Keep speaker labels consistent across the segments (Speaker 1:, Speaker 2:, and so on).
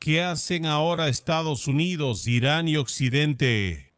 Speaker 1: ¿Qué hacen ahora Estados Unidos, Irán y Occidente?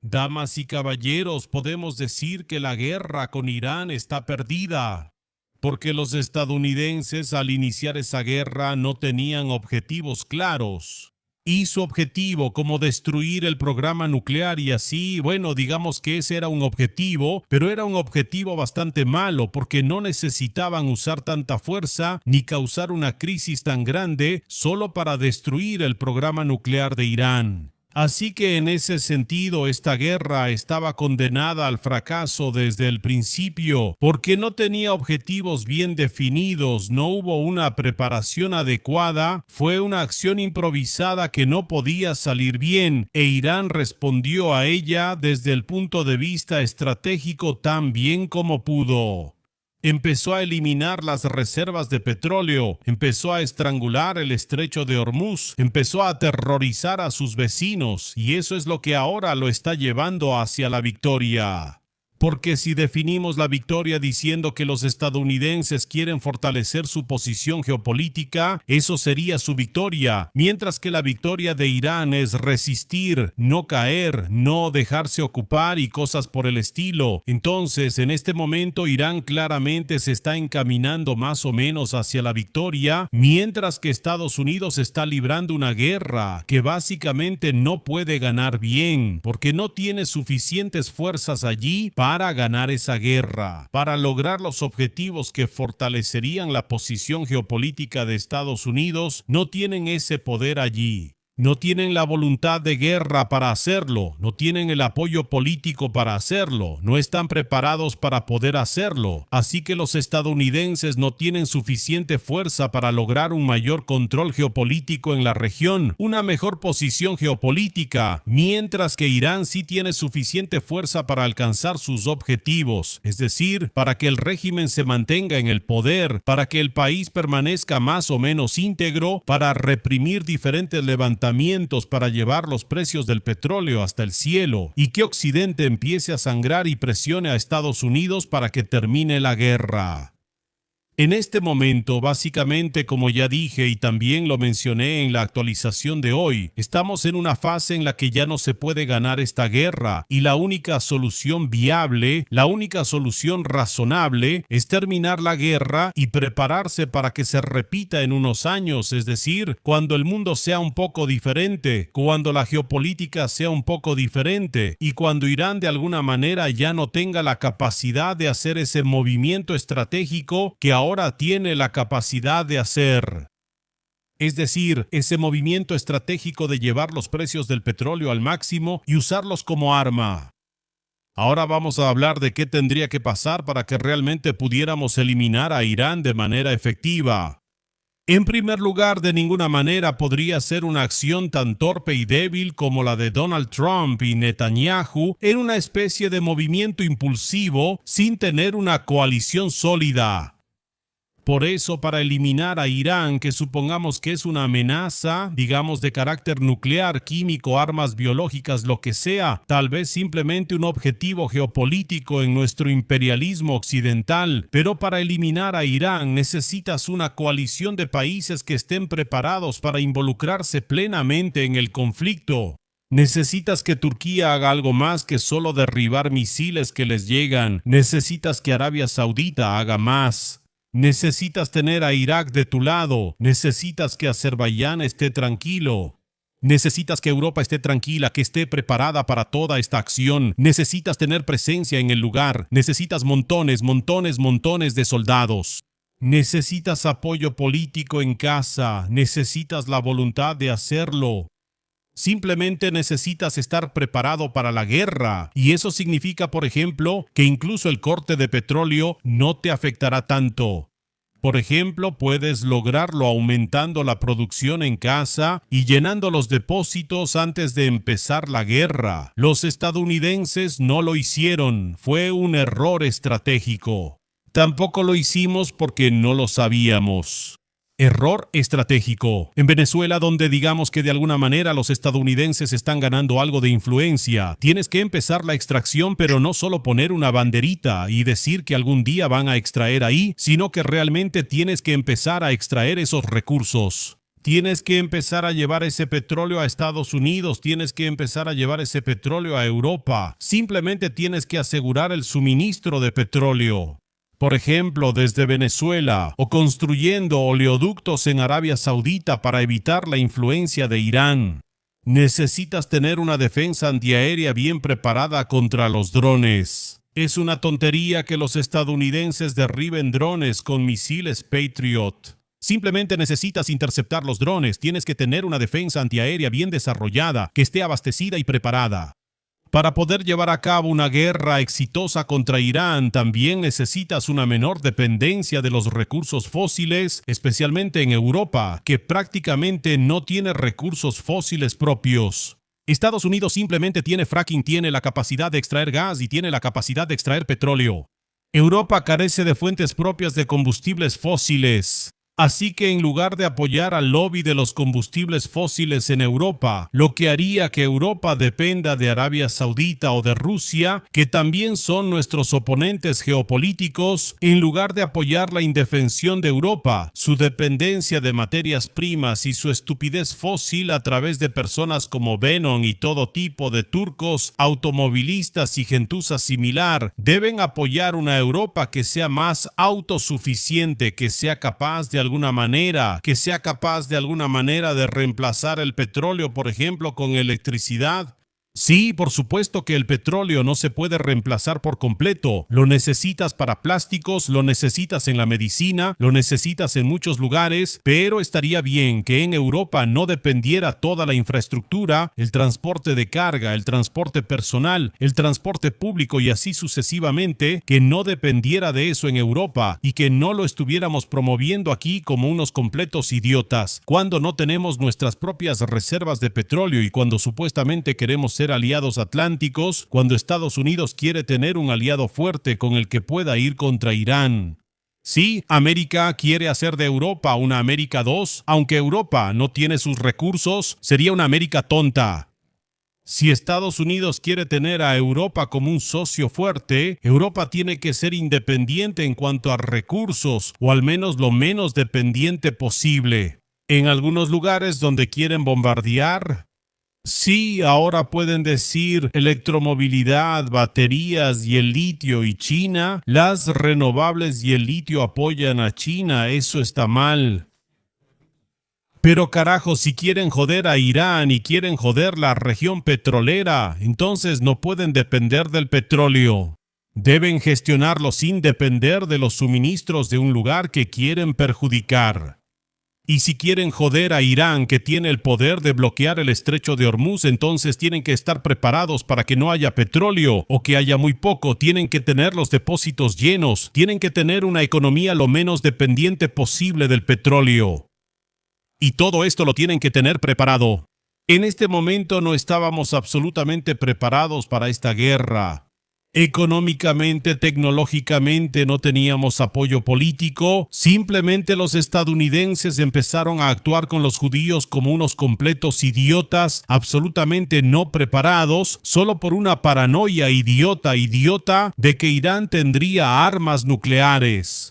Speaker 1: Damas y caballeros, podemos decir que la guerra con Irán está perdida, porque los estadounidenses al iniciar esa guerra no tenían objetivos claros. Y su objetivo como destruir el programa nuclear y así, bueno, digamos que ese era un objetivo, pero era un objetivo bastante malo porque no necesitaban usar tanta fuerza ni causar una crisis tan grande solo para destruir el programa nuclear de Irán. Así que en ese sentido esta guerra estaba condenada al fracaso desde el principio porque no tenía objetivos bien definidos, no hubo una preparación adecuada, fue una acción improvisada que no podía salir bien e Irán respondió a ella desde el punto de vista estratégico tan bien como pudo. Empezó a eliminar las reservas de petróleo, empezó a estrangular el estrecho de Hormuz, empezó a aterrorizar a sus vecinos y eso es lo que ahora lo está llevando hacia la victoria. Porque si definimos la victoria diciendo que los estadounidenses quieren fortalecer su posición geopolítica, eso sería su victoria, mientras que la victoria de Irán es resistir, no caer, no dejarse ocupar y cosas por el estilo. Entonces, en este momento Irán claramente se está encaminando más o menos hacia la victoria, mientras que Estados Unidos está librando una guerra que básicamente no puede ganar bien, porque no tiene suficientes fuerzas allí para ganar esa guerra, para lograr los objetivos que fortalecerían la posición geopolítica de Estados Unidos, no tienen ese poder allí. No tienen la voluntad de guerra para hacerlo, no tienen el apoyo político para hacerlo, no están preparados para poder hacerlo. Así que los estadounidenses no tienen suficiente fuerza para lograr un mayor control geopolítico en la región, una mejor posición geopolítica, mientras que Irán sí tiene suficiente fuerza para alcanzar sus objetivos, es decir, para que el régimen se mantenga en el poder, para que el país permanezca más o menos íntegro, para reprimir diferentes levantamientos para llevar los precios del petróleo hasta el cielo y que Occidente empiece a sangrar y presione a Estados Unidos para que termine la guerra. En este momento, básicamente, como ya dije y también lo mencioné en la actualización de hoy, estamos en una fase en la que ya no se puede ganar esta guerra y la única solución viable, la única solución razonable es terminar la guerra y prepararse para que se repita en unos años, es decir, cuando el mundo sea un poco diferente, cuando la geopolítica sea un poco diferente y cuando Irán de alguna manera ya no tenga la capacidad de hacer ese movimiento estratégico que ahora tiene la capacidad de hacer. Es decir, ese movimiento estratégico de llevar los precios del petróleo al máximo y usarlos como arma. Ahora vamos a hablar de qué tendría que pasar para que realmente pudiéramos eliminar a Irán de manera efectiva. En primer lugar, de ninguna manera podría ser una acción tan torpe y débil como la de Donald Trump y Netanyahu en una especie de movimiento impulsivo sin tener una coalición sólida. Por eso, para eliminar a Irán, que supongamos que es una amenaza, digamos de carácter nuclear, químico, armas biológicas, lo que sea, tal vez simplemente un objetivo geopolítico en nuestro imperialismo occidental, pero para eliminar a Irán necesitas una coalición de países que estén preparados para involucrarse plenamente en el conflicto. Necesitas que Turquía haga algo más que solo derribar misiles que les llegan. Necesitas que Arabia Saudita haga más. Necesitas tener a Irak de tu lado, necesitas que Azerbaiyán esté tranquilo, necesitas que Europa esté tranquila, que esté preparada para toda esta acción, necesitas tener presencia en el lugar, necesitas montones de soldados, necesitas apoyo político en casa, necesitas la voluntad de hacerlo. Simplemente necesitas estar preparado para la guerra y eso significa, por ejemplo, que incluso el corte de petróleo no te afectará tanto. Por ejemplo, puedes lograrlo aumentando la producción en casa y llenando los depósitos antes de empezar la guerra. Los estadounidenses no lo hicieron, fue un error estratégico. Tampoco lo hicimos porque no lo sabíamos. Error estratégico. En Venezuela, donde digamos que de alguna manera los estadounidenses están ganando algo de influencia, tienes que empezar la extracción, pero no solo poner una banderita y decir que algún día van a extraer ahí, sino que realmente tienes que empezar a extraer esos recursos. Tienes que empezar a llevar ese petróleo a Estados Unidos, tienes que empezar a llevar ese petróleo a Europa. Simplemente tienes que asegurar el suministro de petróleo. Por ejemplo, desde Venezuela, o construyendo oleoductos en Arabia Saudita para evitar la influencia de Irán. Necesitas tener una defensa antiaérea bien preparada contra los drones. Es una tontería que los estadounidenses derriben drones con misiles Patriot. Simplemente necesitas interceptar los drones, tienes que tener una defensa antiaérea bien desarrollada, que esté abastecida y preparada. Para poder llevar a cabo una guerra exitosa contra Irán, también necesitas una menor dependencia de los recursos fósiles, especialmente en Europa, que prácticamente no tiene recursos fósiles propios. Estados Unidos simplemente tiene fracking, tiene la capacidad de extraer gas y tiene la capacidad de extraer petróleo. Europa carece de fuentes propias de combustibles fósiles. Así que en lugar de apoyar al lobby de los combustibles fósiles en Europa, lo que haría que Europa dependa de Arabia Saudita o de Rusia, que también son nuestros oponentes geopolíticos, en lugar de apoyar la indefensión de Europa, su dependencia de materias primas y su estupidez fósil a través de personas como Bannon y todo tipo de turcos, automovilistas y gentuza similar, deben apoyar una Europa que sea más autosuficiente, que sea capaz de alguna manera de reemplazar el petróleo, por ejemplo, con electricidad. Sí, por supuesto que el petróleo no se puede reemplazar por completo. Lo necesitas para plásticos, lo necesitas en la medicina, lo necesitas en muchos lugares, pero estaría bien que en Europa no dependiera toda la infraestructura, el transporte de carga, el transporte personal, el transporte público y así sucesivamente, que no dependiera de eso en Europa y que no lo estuviéramos promoviendo aquí como unos completos idiotas, cuando no tenemos nuestras propias reservas de petróleo y cuando supuestamente queremos ser aliados atlánticos, cuando Estados Unidos quiere tener un aliado fuerte con el que pueda ir contra Irán. Sí, América quiere hacer de Europa una América 2, aunque Europa no tiene sus recursos, sería una América tonta. Si Estados Unidos quiere tener a Europa como un socio fuerte, Europa tiene que ser independiente en cuanto a recursos, o al menos lo menos dependiente posible. En algunos lugares donde quieren bombardear, sí, ahora pueden decir electromovilidad, baterías y el litio y China. Las renovables y el litio apoyan a China, eso está mal. Pero carajo, si quieren joder a Irán y quieren joder la región petrolera, entonces no pueden depender del petróleo. Deben gestionarlo sin depender de los suministros de un lugar que quieren perjudicar. Y si quieren joder a Irán, que tiene el poder de bloquear el estrecho de Hormuz, entonces tienen que estar preparados para que no haya petróleo o que haya muy poco. Tienen que tener los depósitos llenos. Tienen que tener una economía lo menos dependiente posible del petróleo. Y todo esto lo tienen que tener preparado. En este momento no estábamos absolutamente preparados para esta guerra. Económicamente, tecnológicamente no teníamos apoyo político, simplemente los estadounidenses empezaron a actuar con los judíos como unos completos idiotas, absolutamente no preparados, solo por una paranoia idiota de que Irán tendría armas nucleares.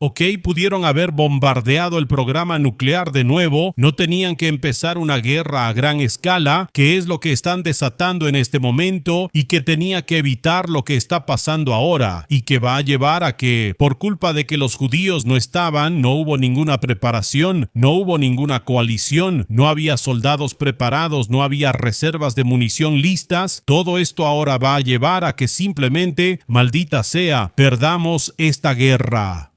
Speaker 1: Ok, pudieron haber bombardeado el programa nuclear de nuevo, no tenían que empezar una guerra a gran escala, que es lo que están desatando en este momento y que tenía que evitar lo que está pasando ahora y que va a llevar a que, por culpa de que los judíos no estaban, no hubo ninguna preparación, no hubo ninguna coalición, no había soldados preparados, no había reservas de munición listas. Todo esto ahora va a llevar a que simplemente, maldita sea, perdamos esta guerra.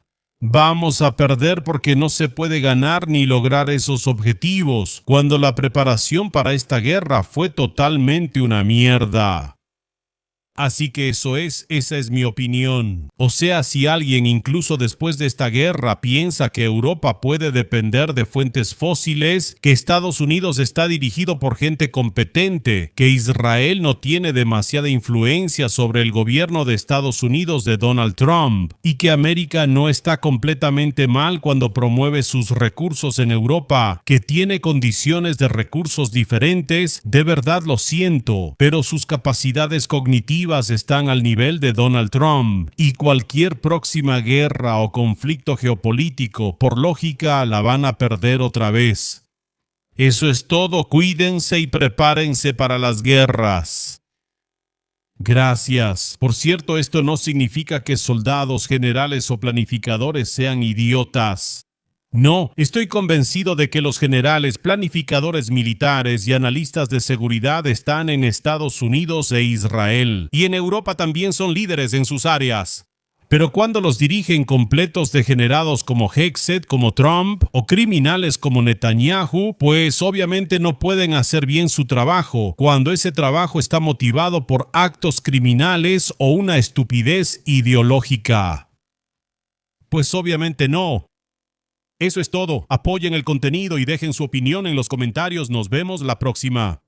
Speaker 1: Vamos a perder porque no se puede ganar ni lograr esos objetivos, cuando la preparación para esta guerra fue totalmente una mierda. Así que esa es mi opinión. O sea, si alguien incluso después de esta guerra piensa que Europa puede depender de fuentes fósiles, que Estados Unidos está dirigido por gente competente, que Israel no tiene demasiada influencia sobre el gobierno de Estados Unidos de Donald Trump, y que América no está completamente mal cuando promueve sus recursos en Europa, que tiene condiciones de recursos diferentes, de verdad lo siento, pero sus capacidades cognitivas están al nivel de Donald Trump y cualquier próxima guerra o conflicto geopolítico, por lógica, la van a perder otra vez. Eso es todo, cuídense y prepárense para las guerras. Gracias. Por cierto, esto no significa que soldados, generales o planificadores sean idiotas. No, estoy convencido de que los generales, planificadores militares y analistas de seguridad están en Estados Unidos e Israel, y en Europa también son líderes en sus áreas. Pero cuando los dirigen completos degenerados como Hexet, como Trump, o criminales como Netanyahu, pues obviamente no pueden hacer bien su trabajo, cuando ese trabajo está motivado por actos criminales o una estupidez ideológica. Pues obviamente no. Eso es todo. Apoyen el contenido y dejen su opinión en los comentarios. Nos vemos la próxima.